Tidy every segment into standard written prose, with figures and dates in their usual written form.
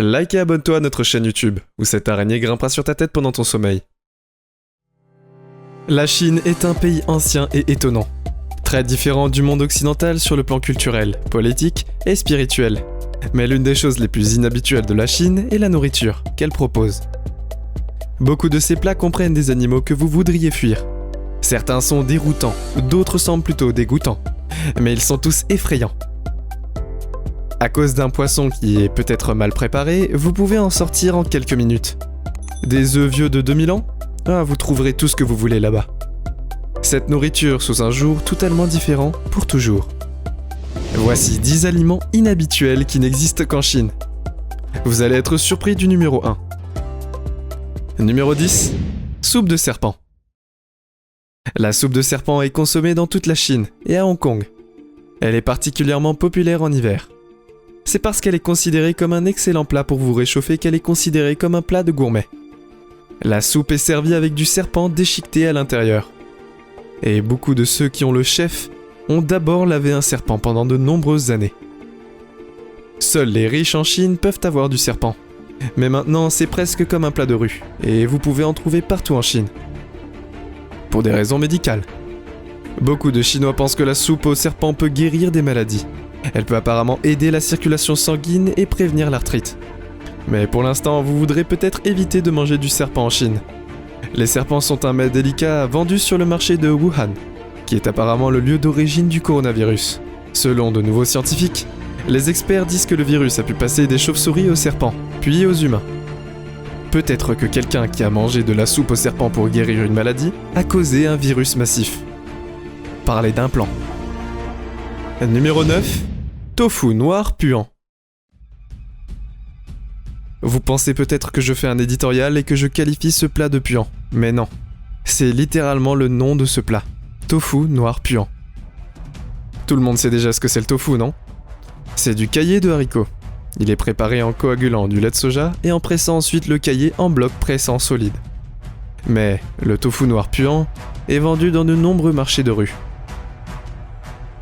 Like et abonne-toi à notre chaîne YouTube, où cette araignée grimpera sur ta tête pendant ton sommeil. La Chine est un pays ancien et étonnant, très différent du monde occidental sur le plan culturel, politique et spirituel. Mais l'une des choses les plus inhabituelles de la Chine est la nourriture qu'elle propose. Beaucoup de ces plats comprennent des animaux que vous voudriez fuir. Certains sont déroutants, d'autres semblent plutôt dégoûtants, mais ils sont tous effrayants. À cause d'un poisson qui est peut-être mal préparé, vous pouvez en sortir en quelques minutes. Des œufs vieux de 2000 ans ? Vous trouverez tout ce que vous voulez là-bas. Cette nourriture sous un jour totalement différent pour toujours. Voici 10 aliments inhabituels qui n'existent qu'en Chine. Vous allez être surpris du numéro 1. Numéro 10. Soupe de serpent. La soupe de serpent est consommée dans toute la Chine et à Hong Kong. Elle est particulièrement populaire en hiver. C'est parce qu'elle est considérée comme un excellent plat pour vous réchauffer qu'elle est considérée comme un plat de gourmet. La soupe est servie avec du serpent déchiqueté à l'intérieur. Et beaucoup de ceux qui ont le chef ont d'abord lavé un serpent pendant de nombreuses années. Seuls les riches en Chine peuvent avoir du serpent. Mais maintenant, c'est presque comme un plat de rue, et vous pouvez en trouver partout en Chine. Pour des raisons médicales. Beaucoup de Chinois pensent que la soupe au serpent peut guérir des maladies. Elle peut apparemment aider la circulation sanguine et prévenir l'arthrite. Mais pour l'instant, vous voudrez peut-être éviter de manger du serpent en Chine. Les serpents sont un mets délicat vendu sur le marché de Wuhan, qui est apparemment le lieu d'origine du coronavirus. Selon de nouveaux scientifiques, les experts disent que le virus a pu passer des chauves-souris aux serpents, puis aux humains. Peut-être que quelqu'un qui a mangé de la soupe au serpent pour guérir une maladie a causé un virus massif. Parlez d'implant. Numéro 9. Tofu noir puant. Vous pensez peut-être que je fais un éditorial et que je qualifie ce plat de puant, mais non. C'est littéralement le nom de ce plat. Tofu noir puant. Tout le monde sait déjà ce que c'est le tofu, non ? C'est du caillé de haricots. Il est préparé en coagulant du lait de soja et en pressant ensuite le caillé en blocs pressants solides. Mais le tofu noir puant est vendu dans de nombreux marchés de rue.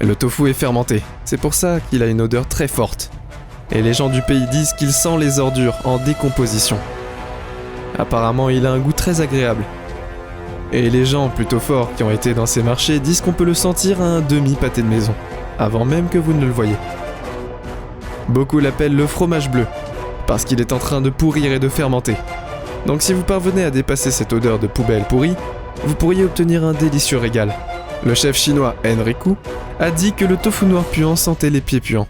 Le tofu est fermenté, c'est pour ça qu'il a une odeur très forte. Et les gens du pays disent qu'il sent les ordures en décomposition. Apparemment, il a un goût très agréable. Et les gens plutôt forts qui ont été dans ces marchés disent qu'on peut le sentir à un demi-pâté de maison, avant même que vous ne le voyez. Beaucoup l'appellent le fromage bleu, parce qu'il est en train de pourrir et de fermenter. Donc si vous parvenez à dépasser cette odeur de poubelle pourrie, vous pourriez obtenir un délicieux régal. Le chef chinois Enrico a dit que le tofu noir puant sentait les pieds puants.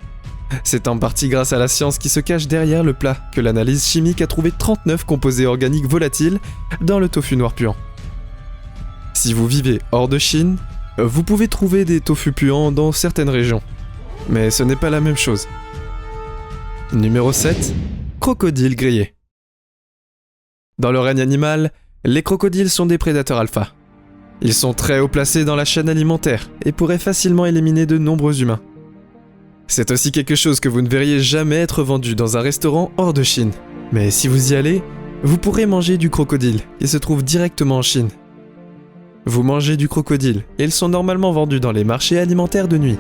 C'est en partie grâce à la science qui se cache derrière le plat que l'analyse chimique a trouvé 39 composés organiques volatiles dans le tofu noir puant. Si vous vivez hors de Chine, vous pouvez trouver des tofu puants dans certaines régions. Mais ce n'est pas la même chose. Numéro 7. Crocodile grillé. Dans le règne animal, les crocodiles sont des prédateurs alpha. Ils sont très haut placés dans la chaîne alimentaire et pourraient facilement éliminer de nombreux humains. C'est aussi quelque chose que vous ne verriez jamais être vendu dans un restaurant hors de Chine. Mais si vous y allez, vous pourrez manger du crocodile qui se trouve directement en Chine. Vous mangez du crocodile et ils sont normalement vendus dans les marchés alimentaires de nuit.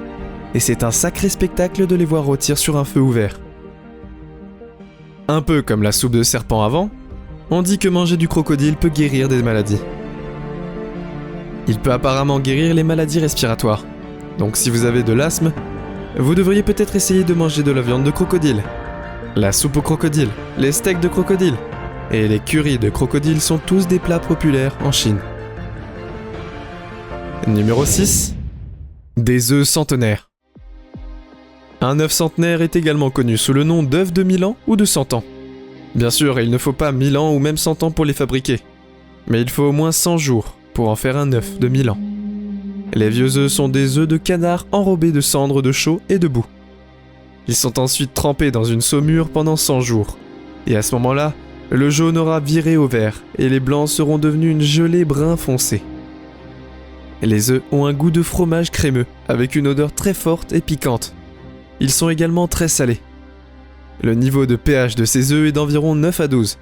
Et c'est un sacré spectacle de les voir rôtir sur un feu ouvert. Un peu comme la soupe de serpent avant, on dit que manger du crocodile peut guérir des maladies. Il peut apparemment guérir les maladies respiratoires. Donc si vous avez de l'asthme, vous devriez peut-être essayer de manger de la viande de crocodile. La soupe au crocodile, les steaks de crocodile et les currys de crocodile sont tous des plats populaires en Chine. Numéro 6. Des œufs centenaires. Un œuf centenaire est également connu sous le nom d'œuf de 1000 ans ou de 100 ans. Bien sûr, il ne faut pas 1000 ans ou même 100 ans pour les fabriquer. Mais il faut au moins 100 jours pour en faire un œuf de 1000 ans. Les vieux œufs sont des œufs de canard enrobés de cendres de chaux et de boue. Ils sont ensuite trempés dans une saumure pendant 100 jours. Et à ce moment-là, le jaune aura viré au vert et les blancs seront devenus une gelée brun foncé. Les œufs ont un goût de fromage crémeux, avec une odeur très forte et piquante. Ils sont également très salés. Le niveau de pH de ces œufs est d'environ 9 à 12.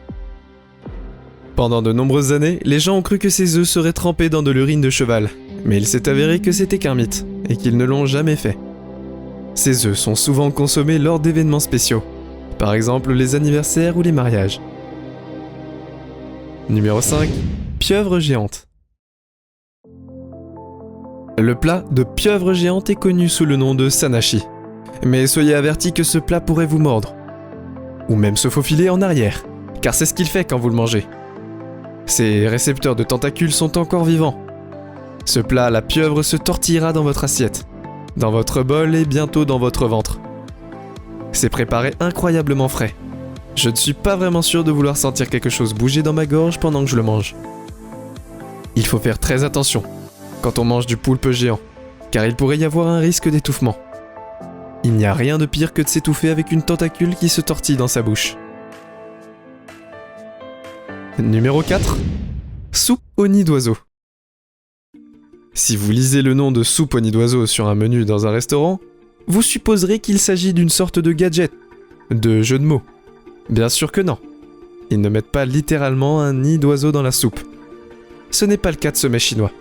Pendant de nombreuses années, les gens ont cru que ces œufs seraient trempés dans de l'urine de cheval, mais il s'est avéré que c'était qu'un mythe, et qu'ils ne l'ont jamais fait. Ces œufs sont souvent consommés lors d'événements spéciaux, Par exemple les anniversaires ou les mariages. Numéro 5. Pieuvre géante. Le plat de pieuvre géante est connu sous le nom de sanashi. Mais soyez avertis que ce plat pourrait vous mordre. Ou même se faufiler en arrière, car c'est ce qu'il fait quand vous le mangez. Ces récepteurs de tentacules sont encore vivants. Ce plat à la pieuvre se tortillera dans votre assiette, dans votre bol et bientôt dans votre ventre. C'est préparé incroyablement frais. Je ne suis pas vraiment sûr de vouloir sentir quelque chose bouger dans ma gorge pendant que je le mange. Il faut faire très attention quand on mange du poulpe géant, car il pourrait y avoir un risque d'étouffement. Il n'y a rien de pire que de s'étouffer avec une tentacule qui se tortille dans sa bouche. Numéro 4. Soupe au nid d'oiseau. Si vous lisez le nom de soupe au nid d'oiseau sur un menu dans un restaurant, vous supposerez qu'il s'agit d'une sorte de gadget, de jeu de mots. Bien sûr que non. Ils ne mettent pas littéralement un nid d'oiseau dans la soupe. Ce n'est pas le cas de ce mets chinois.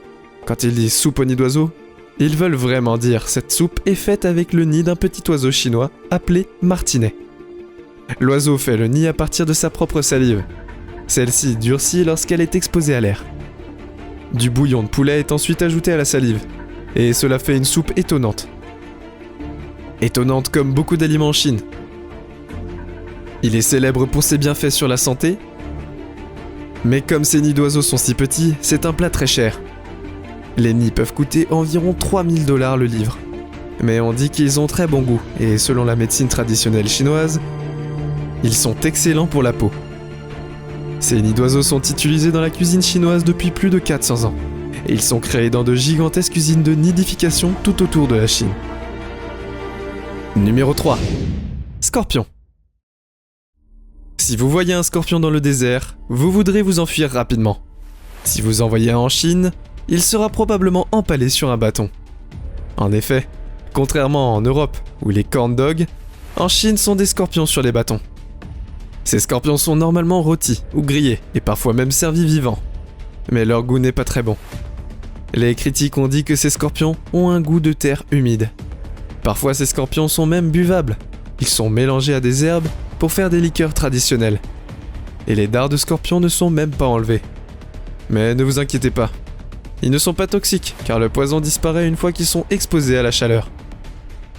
Quand ils disent soupe au nid d'oiseau, ils veulent vraiment dire cette soupe est faite avec le nid d'un petit oiseau chinois appelé martinet. L'oiseau fait le nid à partir de sa propre salive. Celle-ci durcit lorsqu'elle est exposée à l'air. Du bouillon de poulet est ensuite ajouté à la salive, et cela fait une soupe étonnante. Étonnante comme beaucoup d'aliments en Chine. Il est célèbre pour ses bienfaits sur la santé, mais comme ces nids d'oiseaux sont si petits, c'est un plat très cher. Les nids peuvent coûter environ 3000 $ le livre. Mais on dit qu'ils ont très bon goût, et selon la médecine traditionnelle chinoise, ils sont excellents pour la peau. Ces nids d'oiseaux sont utilisés dans la cuisine chinoise depuis plus de 400 ans, et ils sont créés dans de gigantesques usines de nidification tout autour de la Chine. Numéro 3. Scorpion. Si vous voyez un scorpion dans le désert, vous voudrez vous enfuir rapidement. Si vous en voyez un en Chine, il sera probablement empalé sur un bâton. En effet, contrairement en Europe, où les corn dogs, en Chine sont des scorpions sur les bâtons. Ces scorpions sont normalement rôtis ou grillés, et parfois même servis vivants. Mais leur goût n'est pas très bon. Les critiques ont dit que ces scorpions ont un goût de terre humide. Parfois ces scorpions sont même buvables. Ils sont mélangés à des herbes pour faire des liqueurs traditionnelles. Et les dards de scorpions ne sont même pas enlevés. Mais ne vous inquiétez pas. Ils ne sont pas toxiques, car le poison disparaît une fois qu'ils sont exposés à la chaleur.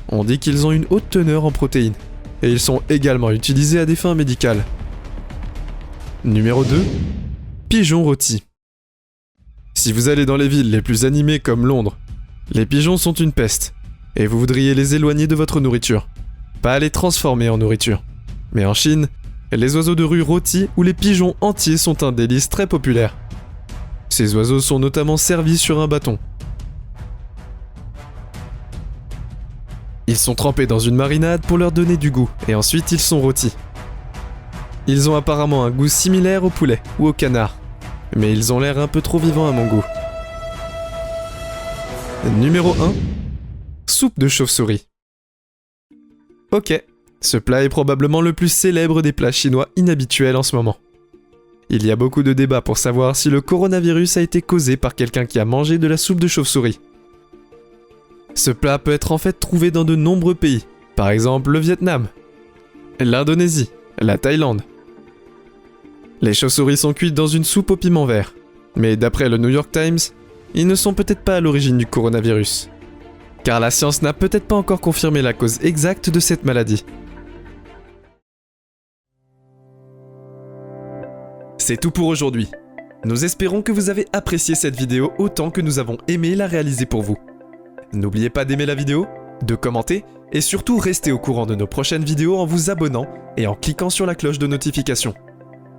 On dit qu'ils ont une haute teneur en protéines, et ils sont également utilisés à des fins médicales. Numéro 2. Pigeons rôtis. Si vous allez dans les villes les plus animées comme Londres, les pigeons sont une peste, et vous voudriez les éloigner de votre nourriture, pas les transformer en nourriture. Mais en Chine, les oiseaux de rue rôtis ou les pigeons entiers sont un délice très populaire. Ces oiseaux sont notamment servis sur un bâton. Ils sont trempés dans une marinade pour leur donner du goût, et ensuite ils sont rôtis. Ils ont apparemment un goût similaire au poulet ou au canard, mais ils ont l'air un peu trop vivants à mon goût. Numéro 1. Soupe de chauve-souris. Ok, ce plat est probablement le plus célèbre des plats chinois inhabituels en ce moment. Il y a beaucoup de débats pour savoir si le coronavirus a été causé par quelqu'un qui a mangé de la soupe de chauve-souris. Ce plat peut être en fait trouvé dans de nombreux pays, par exemple le Vietnam, l'Indonésie, la Thaïlande. Les chauves-souris sont cuites dans une soupe au piment vert, mais d'après le New York Times, ils ne sont peut-être pas à l'origine du coronavirus, car la science n'a peut-être pas encore confirmé la cause exacte de cette maladie. C'est tout pour aujourd'hui. Nous espérons que vous avez apprécié cette vidéo autant que nous avons aimé la réaliser pour vous. N'oubliez pas d'aimer la vidéo, de commenter et surtout restez au courant de nos prochaines vidéos en vous abonnant et en cliquant sur la cloche de notification.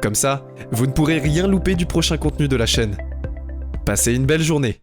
Comme ça, vous ne pourrez rien louper du prochain contenu de la chaîne. Passez une belle journée.